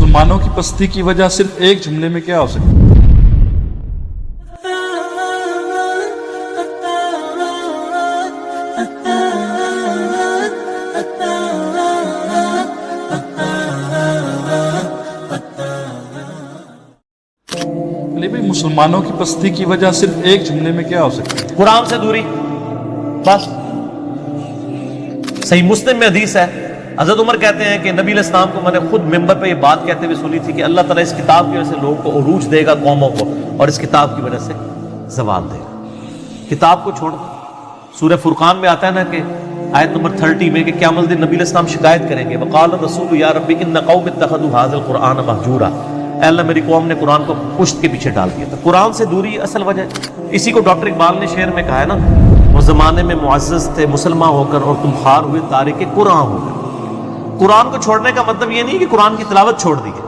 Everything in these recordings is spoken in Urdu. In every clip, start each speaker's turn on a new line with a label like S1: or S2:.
S1: مسلمانوں کی پستی کی وجہ صرف ایک جملے میں کیا ہو سکتی ہے؟ مسلمانوں کی پستی کی وجہ صرف ایک جملے میں کیا ہو سکتی ہے؟
S2: قرآن سے دوری، بس۔ صحیح مسلم میں حدیث ہے، حضرت عمر کہتے ہیں کہ نبی علیہ السلام کو میں نے خود ممبر پہ یہ بات کہتے ہوئے سنی تھی کہ اللہ تعالیٰ اس کتاب کی وجہ سے لوگوں کو عروج دے گا، قوموں کو، اور اس کتاب کی وجہ سے زوال دے گا۔ کتاب کو چھوڑ، سورہ فرقان میں آتا ہے نا کہ آیت نمبر 30 میں کہ قیامت دن نبی علیہ السلام شکایت کریں گے، وقال الرسول یا ربی ان قوم اتخذوا ھذا القرآن مہجورا، اے اللہ میری قوم نے قرآن کو پشت کے پیچھے ڈال دیا تھا۔ قرآن سے دوری اصل وجہ ہے، اسی کو ڈاکٹر اقبال نے شعر میں کہا ہے نا، وہ زمانے میں معزز تھے مسلمان ہو کر اور تم خار ہوئے تارک قرآن ہو کر۔ قرآن کو چھوڑنے کا مطلب یہ نہیں کہ قرآن کی تلاوت چھوڑ دی ہے،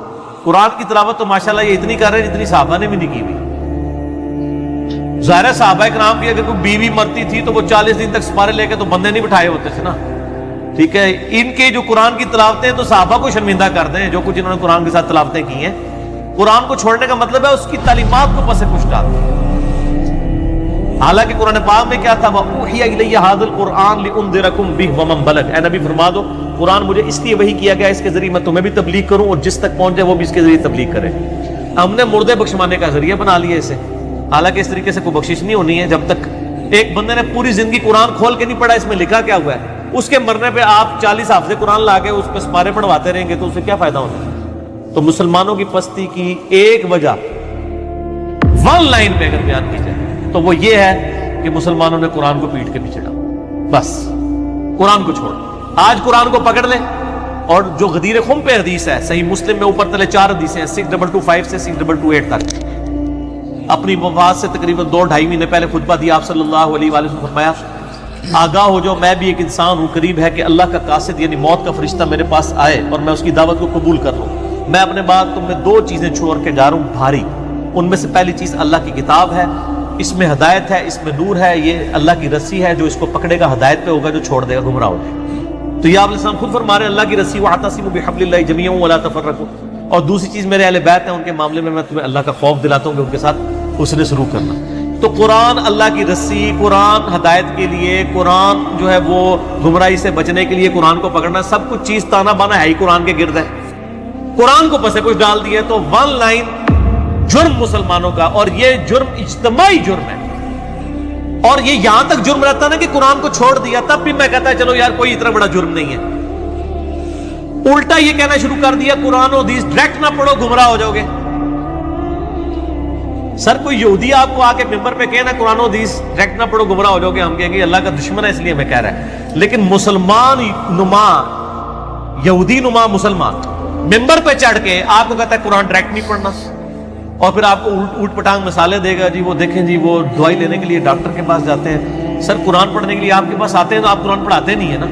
S2: قرآن کی تلاوت تو ماشاءاللہ یہ اتنی کر رہے ہیں جتنی صحابہ نے بھی نہیں کی ہوئی۔ ظاہر ہے صحابہ کرام کی اگر کوئی بیوی مرتی تھی تو وہ 40 دن تک سپارے لے کے تو بندے نہیں بٹھائے ہوتے تھے نا، ٹھیک ہے۔ ان کے جو قرآن کی تلاوتیں تو صحابہ کو شرمندہ کر دیں جو کچھ انہوں نے قرآن کے ساتھ تلاوتیں کی ہیں۔ قرآن کو چھوڑنے کا مطلب ہے اس کی تعلیمات کو پس پش ڈال دیں۔ حالانکہ قرآن پاک میں کیا تھا، وَأُوحِيَ إِلَيَّ هَذَا الْقُرْآنُ لِأُنذِرَكُم بِهِ وَمَن بَلَغَ، اے نبی فرما دو قرآن مجھے اس لیے وحی کیا گیا اس کے ذریعے میں تمہیں بھی تبلیغ کروں اور جس تک پہنچے وہ بھی اس کے ذریعے تبلیغ کرے۔ ہم نے مردے بخشوانے کا ذریعہ بنا لیا اسے، حالانکہ اس طریقے سے کوئی بخشش نہیں ہونی ہے جب تک ایک بندے نے پوری زندگی قرآن کھول کے نہیں پڑھا اس میں لکھا کیا ہوا ہے، اس کے مرنے پہ آپ 40 حافظ قرآن لا کے اس پہ سپارے پڑھواتے رہیں گے تو اسے کیا فائدہ ہونا ہے؟ تو مسلمانوں کی پستی کی ایک وجہ ون لائن میں اگر بیان کی جائے تو وہ یہ ہے کہ مسلمانوں نے قرآن کو پیٹ کے پیچھے ڈالا، بس قرآن کو چھوڑ۔ آج قرآن کو پکڑ لیں، اور جو غدیر خم پہ حدیث ہے صحیح مسلم میں اوپر تلے 4 حدیثیں ہیں 6225 سے 6228 تک، اپنی وفات سے تقریباً 2-2.5 مہینے پہلے خطبہ دیا آپ صلی اللہ علیہ وآلہ وسلم، فرمایا آگاہ ہو جو میں بھی ایک انسان ہوں، قریب ہے کہ اللہ کا قاصد یعنی موت کا فرشتہ میرے پاس آئے اور میں اس کی دعوت کو قبول کر لوں۔ میں اپنے بعد تم میں 2 چیزیں چھوڑ کے جا رہا ہوں بھاری، ان میں سے پہلی چیز اللہ کی کتاب ہے، اس میں ہدایت ہے، اس میں نور ہے، یہ اللہ کی رسی ہے، جو اس کو پکڑے گا ہدایت پہ ہوگا، جو چھوڑ دے گا گمراہ ہو جائے گا۔ تو یہ آپ علیہ السلام خود فرما رہے ہیں اللہ کی رسی وَاعْتَصِمُوا بِحَبْلِ اللَّهِ جَمِيعًا وَلَا تَفَرَّقُوا، اور دوسری چیز میرے اہل بیت ہیں ان کے معاملے میں تمہیں اللہ کا خوف دلاتا ہوں کہ ان کے ساتھ حسن سلوک کرنا۔ تو قرآن اللہ کی رسی، قرآن ہدایت کے لیے، قرآن جو ہے وہ گمراہی سے بچنے کے لیے قرآن کو پکڑنا، سب کچھ چیز تانا بانا ہے ہی قرآن کے گرد ہے۔ قرآن کو پسے کچھ ڈال دیا تو ون لائن جرم مسلمانوں کا، اور یہ جرم اجتماعی جرم ہے، اور یہ یہاں تک جرم رہتا نا کہ قرآن کو چھوڑ دیا تب بھی میں کہتا ہے چلو یار کوئی اتنا بڑا جرم نہیں ہے، الٹا یہ کہنا شروع کر دیا قرآن و حدیث ڈائریکٹ نہ پڑھو گمراہ ہو جاؤ گے۔ سر کوئی یہودی آپ کو آ کے ممبر پہ کہنا قرآن و حدیث ڈائریکٹ نہ پڑھو گمراہ ہو جاؤ گے، ہم کہیں گے اللہ کا دشمن ہے اس لیے ہمیں کہہ رہا ہے، لیکن مسلمان نما یہودی نما مسلمان ممبر پہ چڑھ کے آپ کو کہتا ہے قرآن ڈائریکٹ نہیں پڑھنا، اور پھر آپ کو اوٹ پٹانگ مثالیں دے گا، جی وہ دیکھیں جی وہ دوائی لینے کے لیے ڈاکٹر کے پاس جاتے ہیں۔ سر قرآن پڑھنے کے لیے آپ کے پاس آتے ہیں تو آپ قرآن پڑھاتے نہیں ہیں نا،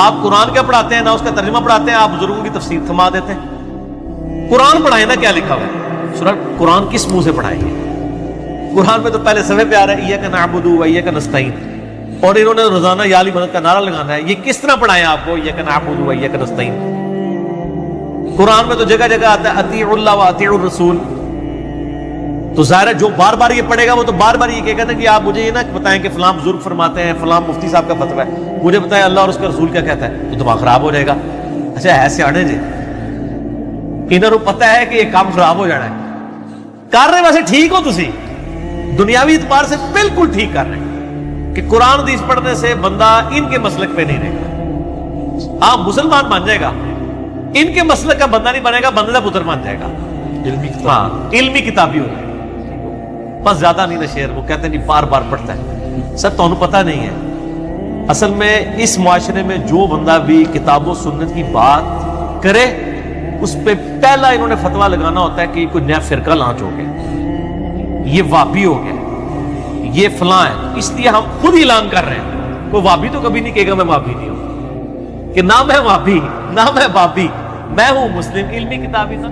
S2: آپ قرآن کیا پڑھاتے ہیں، نہ اس کا ترجمہ پڑھاتے ہیں، آپ بزرگوں کی تفسیر تھما دیتے ہیں۔ قرآن پڑھائیں نا کیا لکھا ہوا ہے، سورہ قرآن کس منہ سے پڑھائیں گے؟ قرآن میں تو پہلے صفحے پہ آ رہا ہے ایاک نعبد و ایاک نستعین، اور انہوں نے روزانہ یا علی مدد کا نعرہ لگانا ہے، یہ کس طرح پڑھائیں آپ کو ایاک نعبد و ایاک نستعین؟ قرآن میں تو جگہ جگہ آتا ہے اطیعوا اللہ و اطیعوا الرسول، تو ظاہر ہے جو بار بار یہ پڑھے گا وہ تو بار بار یہ کہے گا نا کہ آپ مجھے یہ نہ بتائیں کہ فلاں بزرگ فرماتے ہیں، فلاں مفتی صاحب کا فتویٰ ہے، مجھے بتائیں اللہ اور اس کا رسول کیا کہتا ہے، تو دماغ خراب ہو جائے گا۔ اچھا ہے سیانے جی، انہوں کو پتہ ہے کہ یہ کام خراب ہو جانا ہے، کر رہے ویسے ٹھیک ہو تسی، دنیاوی اعتبار سے بالکل ٹھیک کر رہے ہیں کہ قرآن حدیث پڑھنے سے بندہ ان کے مسلک پہ نہیں رہے گا، ہاں مسلمان بن جائے گا، ان کے مسلک کا بندہ نہیں بنے گا، بندے کا پتر بن جائے گا، علمی کتابی ہو جائے گا، بس زیادہ نہیں نا شعر، وہ کہتے ہیں نہیں بار بار پڑھتا ہے۔ سر تو انہوں پتہ نہیں ہے، اصل میں اس معاشرے میں جو بندہ بھی کتاب و سنت کی بات کرے اس پہ پہلا انہوں نے فتویٰ لگانا ہوتا ہے کہ کوئی نیا فرقہ لانچ ہو گیا، یہ وابی ہو گیا، یہ فلاں ہے، اس لیے ہم خود ہی اعلان کر رہے ہیں۔ کوئی وابی تو کبھی نہیں کہے گا میں وابی نہیں ہوں، کہ نہ میں وابی نہ میں بابی، میں ہوں مسلم علمی کتابی نا۔